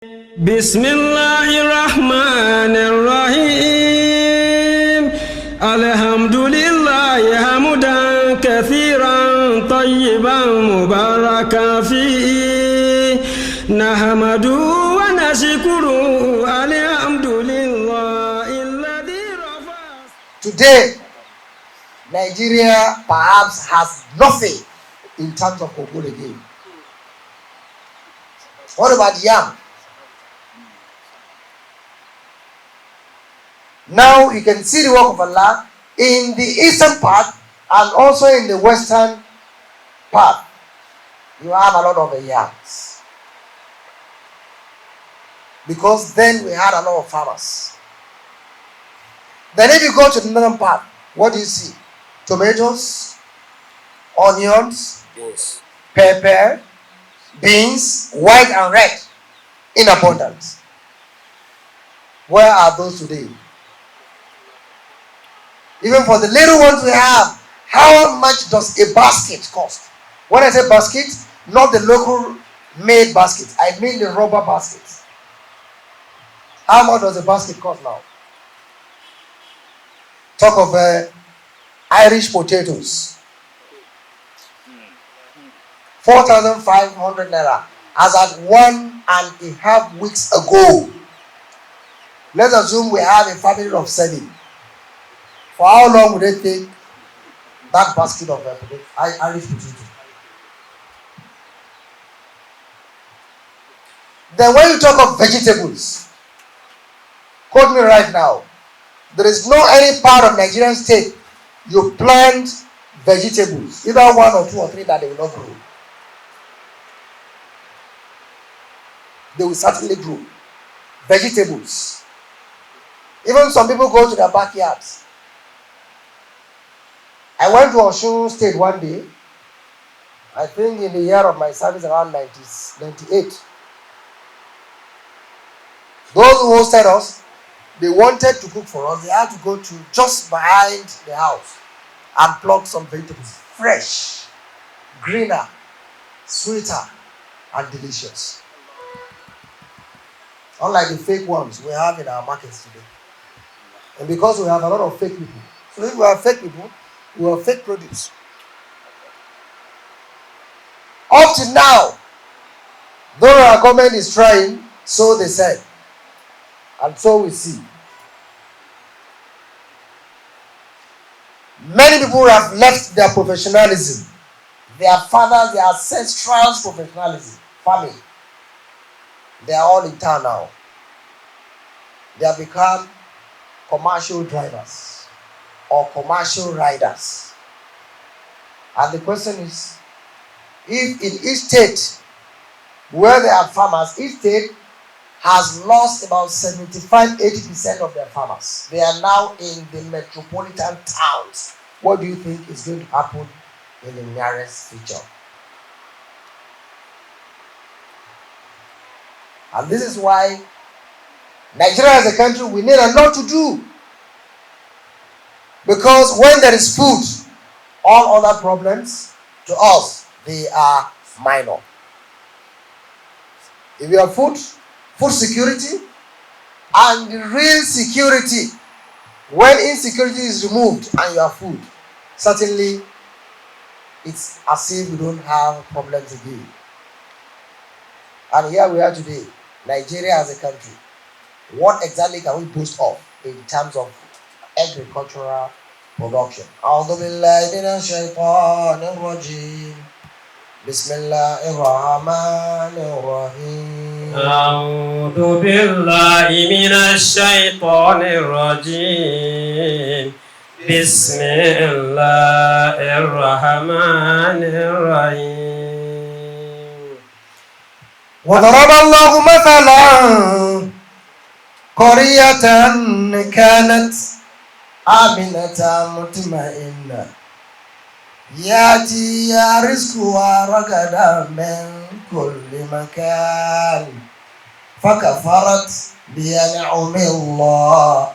Bismillahirrahmanirrahim. Alhamdulillah hamdan kathiran tayyiban mubarakan fihi. Nahmadu wa nashkuru alhamdulillah alladhi rafa. Today, Nigeria perhaps has nothing in terms of Ogul again. What about yam? Now you can see the work of Allah in the eastern part and also in the western part. You have a lot of yams. Because then we had a lot of farmers. Then if you go to the northern part, what do you see? Tomatoes, onions, Yes. pepper, beans, white and red, in abundance. Where are those today? Even for the little ones we have, how much does a basket cost? When I say basket, not the local made basket, I mean the rubber basket. How much does a basket cost now? Talk of Irish potatoes. 4,500 naira as at 1.5 weeks ago. Let's assume we have a family of 7. For how long would it take that basket of Irish potato? Then when you talk of vegetables, quote me right now, there is no any part of Nigerian state you plant vegetables, either 1 or 2 or 3, that they will not grow. They will certainly grow. Vegetables. Even some people go to their backyards. I went to Osun State one day, I think in the year of my service around 98. Those who hosted us, they wanted to cook for us. They had to go to just behind the house and pluck some vegetables. Fresh, greener, sweeter, and delicious. Unlike the fake ones we have in our markets today. And because we have a lot of fake people. So if we have fake people, we have fake produce. Up to now, though our government is trying, so they said. And so we see. Many people have left their professionalism, their fathers, their ancestral professionalism, family. They are all in town now. They have become commercial drivers or commercial riders. And the question is, if in each state where there are farmers, each state has lost about 75-80% of their farmers. They are now in the metropolitan towns. What do you think is going to happen in the nearest future? And this is why Nigeria as a country, we need a lot to do. Because when there is food, all other problems to us, they are minor. If you have food security, and the real security, when insecurity is removed and you have food, certainly it's as if you don't have problems again. And here we are today, Nigeria as a country. What exactly can we boast of in terms of agricultural production? A'udhu billahi minash shaitanir rajim. Bismillahir rahmanir rahim. A'udhu billahi minash shaitanir rajim. Bismillahir rahmanir rahim. وضرب الله مثلا قرية كانت آمنة مطمئنة يأتيها رزقها رغدا من كل مكان فكفرت بأنعم الله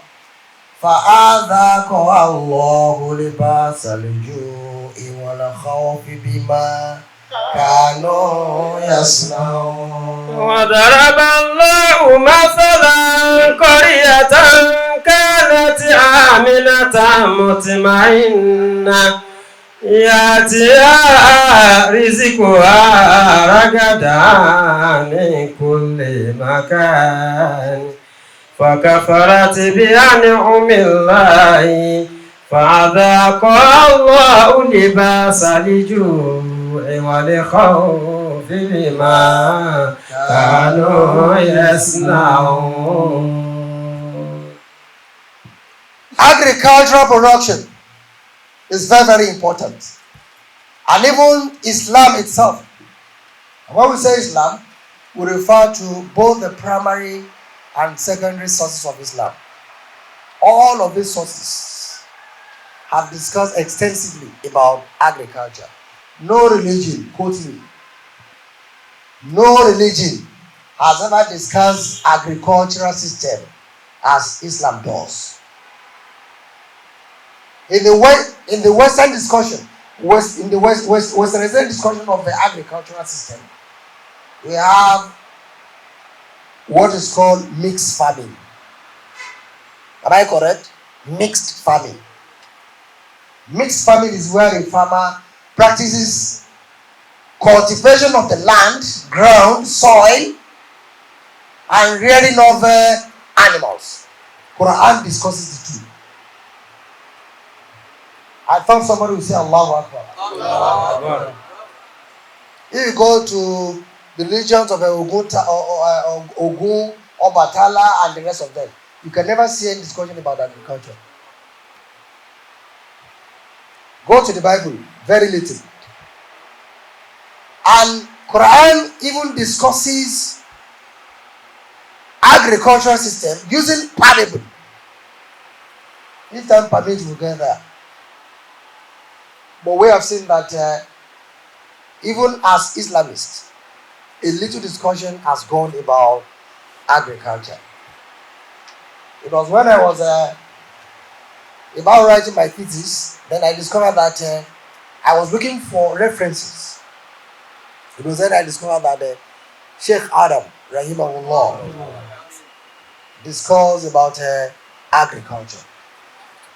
فأذاقها الله لباس الجوع والخوف بما كانوا يصنعون. وضرب الله مثلا قرية كانت آمنة مطمئنة يأتيها رزقها رغدا من كل مكان فكفرت بأنعم الله فأذاقها الله لباس الجوع والخوف بما كانوا يصنعون. Agricultural production is very, very important. And even Islam itself. When we say Islam, we refer to both the primary and secondary sources of Islam. All of these sources have discussed extensively about agriculture. No religion, quote me, no religion has ever discussed agricultural system as Islam does. In the Western discussion, Western discussion of the agricultural system, we have what is called mixed farming. Am I correct? Mixed farming. Mixed farming is where a farmer practices cultivation of the land, ground, soil, and rearing of animals. Quran discusses the two. I thought somebody would say Allahu Akbar. Akbar. If you go to the religions of Ogun, Obatala, and the rest of them, you can never see any discussion about agriculture. Go to the Bible, very little. And Quran even discusses agricultural system using parable. If time permits, we'll get there. But we have seen that even as Islamists, a little discussion has gone about agriculture. It was when I was about writing my thesis, then I discovered that I was looking for references. It was then I discovered that Sheikh Adam, Rahimahullah, discussed about agriculture.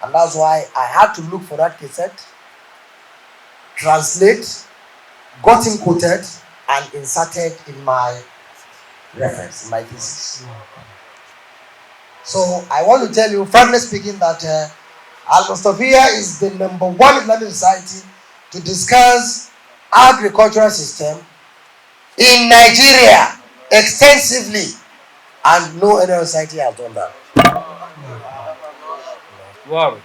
And that's why I had to look for that cassette, translate, got him quoted, and inserted in my reference, in my thesis. So I want to tell you, frankly speaking, that al-mustofiyyah is the number one Islamic society to discuss agricultural system in Nigeria extensively, and no other society has done that. Wow.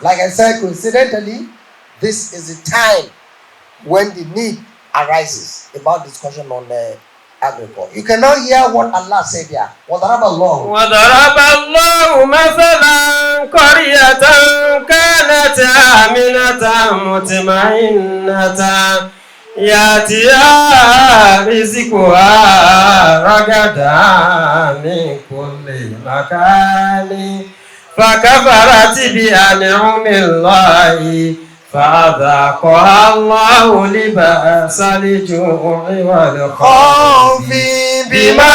Like I said, coincidentally, this is the time when the need arises about discussion on agriculture. You cannot hear what Allah said here. وَضَرَبَ الله مثلا قرية كانت آمنة مطمئنة يأتيها رزقها رغدا من كل مكان فكفرت بأنعم الله فأذاقها الله لباس الجوع والخوف بما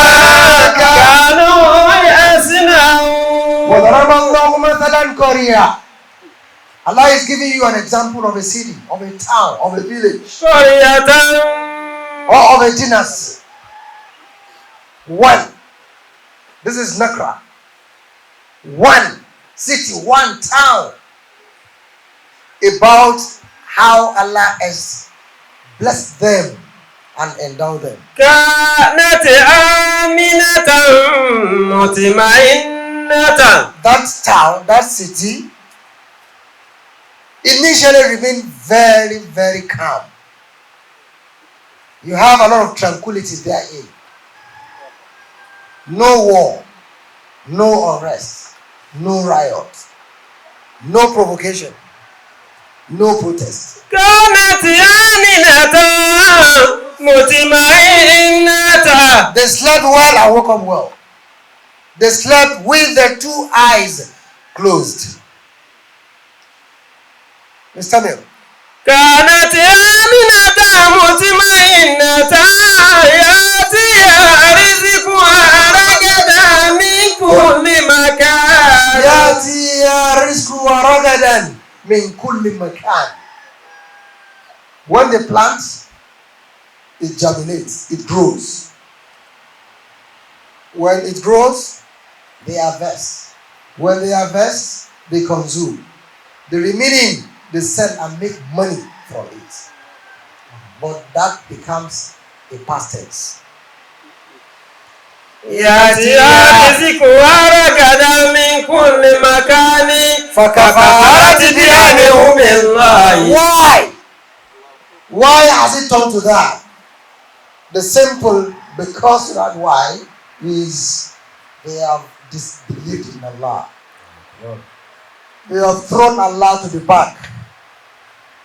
كانوا يصنعون. وَضَرَبَ اللَّهُ مَثَلًا قَرْيَةً. Allah is giving you an example of a city, of a town, of a village, or of a dynasty. One. This is Nakra. One city, one town. About how Allah has blessed them and endowed them. كانت آمنة مطمئنة. That town, that city, initially remained very, very calm. You have a lot of tranquility therein. No war, no unrest, no riot, no provocation, no protest. كانت آمنة مطمئنة. They slept well and woke up well. They slept with their two eyes closed. Mr. Mill. كانت آمنة مطمئنة يأتيها رزقها رغدا من كل مكان يأتيها رزقها رغدا من كل مكان. When they plant, it germinates, it grows. When it grows, they harvest. When they harvest, they consume. The remaining, they sell and make money from it. But that becomes a past tense. يأتيها رزقها رغدا من كل مكان فكفرت بأنعم الله. Why? Why has it turned to that? The simple because that why is they have disbelieved in Allah. They have thrown Allah to the back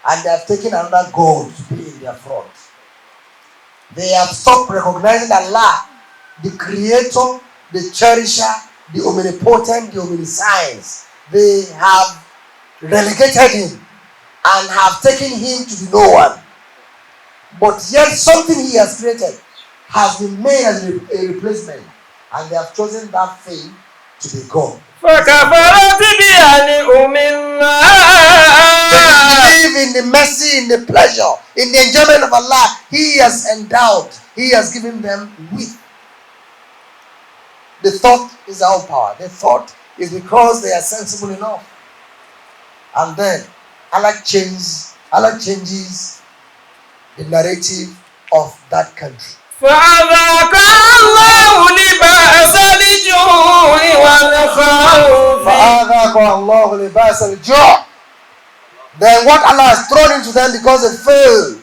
and they have taken another God to be in their front. They have stopped recognizing Allah, the creator, the cherisher, the omnipotent, the omniscience. They have relegated him and have taken him to be no one. But yet something he has created has been made as a replacement, and they have chosen that thing to be God. فكفرت بأنعم الله. They believe in the mercy, in the pleasure, in the enjoyment of Allah. He has endowed, He has given them with. The thought is our power. The thought is because they are sensible enough. And then Allah changes the narrative of that country. فأذاق الله لباس الجوع والخوف. فأذاق الله لباس الجوع. Then what Allah has thrown into them because they failed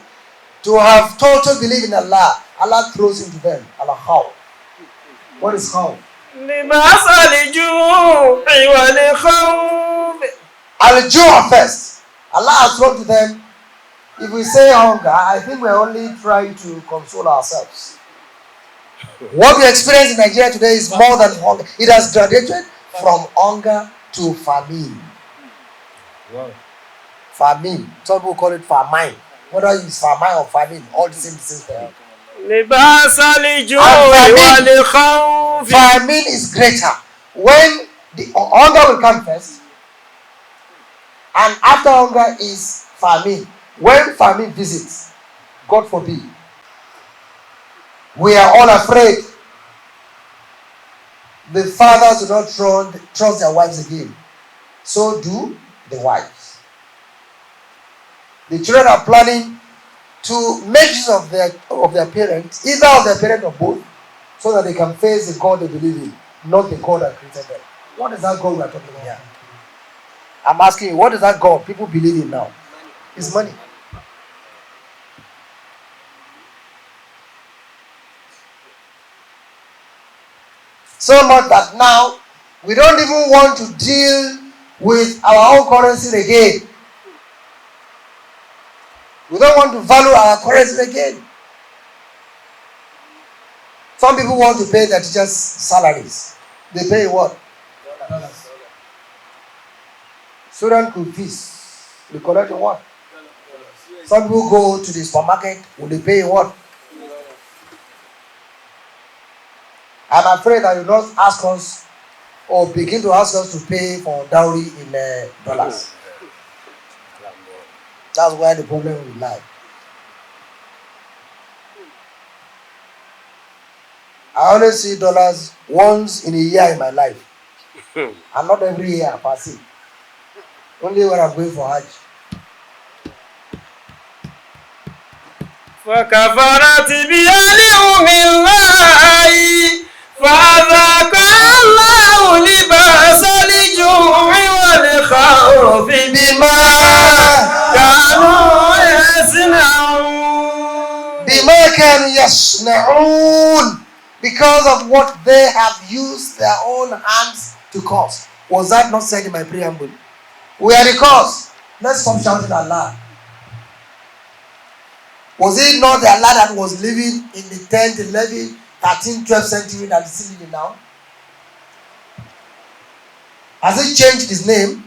to have total belief in Allah, Allah throws into them al-khawf. What is khawf? لباس الجوع والخوف. Al-ju' first. Allah has thrown to them. If we say hunger, I think we're only trying to console ourselves. What we experience in Nigeria today is more than hunger. It has graduated from hunger to famine. Wow. Famine. Some people call it famine. Whether it's famine or famine, all the same thing. لباس الجوع والخوف. Famine is greater. When the hunger will come first, and after hunger is famine. When famine visits, God forbid, we are all afraid. The fathers do not trust their wives again. So do the wives. The children are planning to make use of their parents, either of their parents or both, so that they can face the God they believe in, not the God that created them. What is that God we are talking about? Yeah. I'm asking you, what is that God people believe in now? It's money. So much that now we don't even want to deal with our own currency again. We don't want to value our currency again. Some people want to pay their teachers' salaries. They pay what? Dollars. Student school fees. They collect what? Some people go to the supermarket. Will they pay what? I'm afraid that you don't ask us or begin to ask us to pay for dowry in dollars. That's where the problem will lie. I only see dollars once in a year in my life. And not every year per se. Only when I'm going for Hajj. فكفرت بأنعم الله فأذاق الله لباس الجوع والخوف بما كانوا يصنعون. بما كانوا يصنعون. Because of what they have used their own hands to cause. Was that not said in my preamble? We are the cause. Let's stop shouting Allah. Was it not the Allah that was living in the 10th, 11th, 13th, 12th century that is still living now? Has He changed His name?